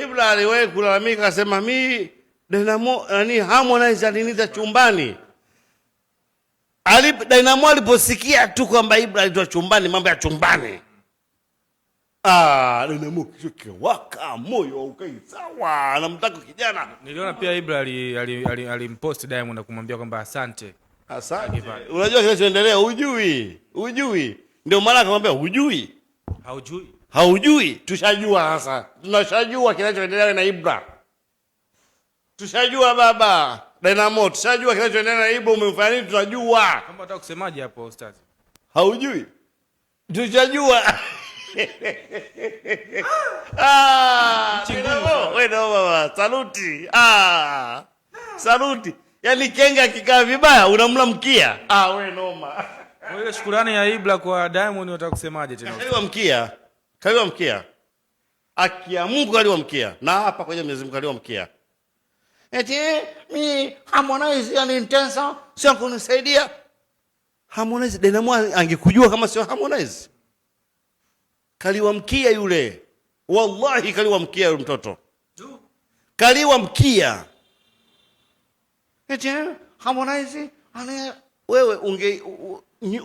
Ibra aliwahi kulalamika akasema mimi Dynamo Harmonize alinita chumbani. Dynamo aliposikia tu kwamba Ibra alitoa chumbani, mambo ya chumbani. Dynamo kiwaka moyo ukai sawa, anamtaka kijana. Niliona pia Ibra alimpost Diamond na kumwambia kwamba asante. Asante. Unajua kinachoendelea hujui. Ndio maana akamwambia hujui. Haujui. Tushajua sasa. Tunashajua kinachoendelea na Ibra. Tushajua baba. Dynamo, tushajua kinachoendelea na Ibra, umemfanya nini tunajua. Kama unataka kusemaje hapo ustaz? Haujui. Tushajua. Wewe baba, saluti. Saluti. Yaani kenga akikaa vibaya unamlamkia. Wewe noma. Ile shukrani ya Ibra kwa Diamond unataka kusemaje tena? Kaliwa mkia. Akia Mungu kaliwa mkia. Na hapa kwenye Mwenyezi Mungu kaliwa mkia. Eti mimi Harmonize alinitensa, sio kunisaidia. Harmonize Dynamo angekujua kama sio Harmonize. Kaliwa mkia yule. Wallahi kaliwa mkia yule mtoto. Kaliwa mkia. Eti Harmonize wewe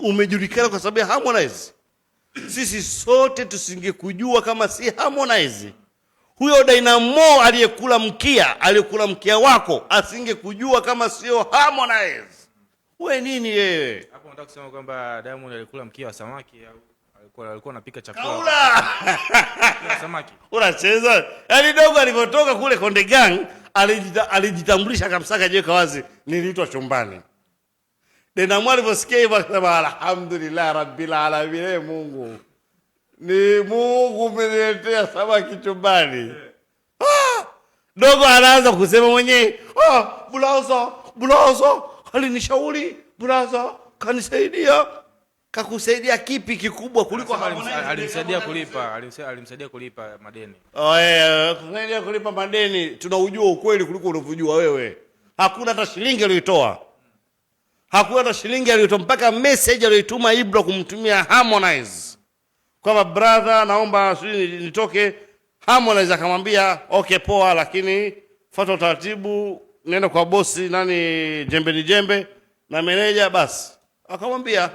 umejulikana kwa sababu ya Harmonize. Sisi sote tusingekujua kama si Harmonize. Huyo Dynamo aliyekula mkia wako asingekujua kama sio Harmonize. Wewe nini yeye? Hapo unataka kusema kwamba Diamond alikula mkia wa samaki au alikuwa anapika chakula? Kaula. Samaki. Unacheza. Yaani dogo alipotoka kule Konde Gang alijitambulisha kabisa kajiweka wazi, niliitwa chumbani. Dynamo aliposikia hivyo akasema alhamdulillah rabbil alamin, Mungu. Ni Mungu umeniletea samaki chumbani. Dogo anaanza kusema mwenyewe, Bulaza alinishauri, Bulaza kanisaidia. Kakusaidia kipi kikubwa kuliko alimsaidia kulipa madeni. Kusaidia kulipa madeni. Tunaujua ukweli kuliko unavyojua wewe. Hakuna hata shilingi aliyotoa. Mpaka message aliyotuma Ibra kumtumia Harmonize. Kwamba brother naomba nitoke. Harmonize akamwambia okay poa, lakini fuata utaratibu, nenda kwa bosi Jembe ni Jembe na meneja basi. Akamwambia